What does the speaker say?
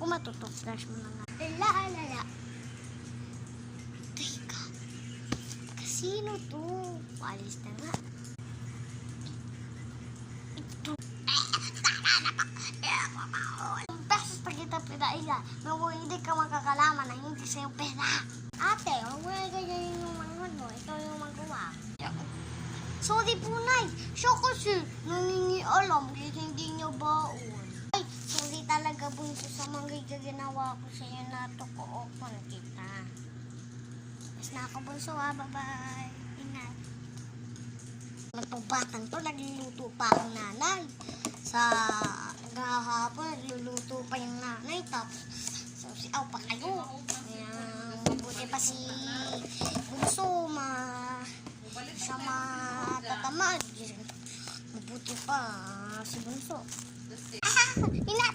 ko matutupflash mo na nga. Lala. Teka. Kasino to? Walis na nga. Ito. Beses pa kita pinaila. Naku, hindi ka makakalaman na hindi sa'yo pera. Ate, huwag mo na ganyan yung manghod mo. Ikaw yung magawa. Sorry po, Nay. Siya kasi nangingialam kahit hindi niya baon. Ay, sorry talaga, bunso, sa mga ginawa ko sa iyo na tuko-opon kita. Mas na ako, bunso, ha. Bye-bye. Ingat. Magpabatang to, nagluluto pa ang nanay. Sa gahapon, nagluluto pa yung nanay. Tapos, siaw pa kayo. Mabuti pa si bunso, sa matatamad. Mabuti pa si bunso. Ina!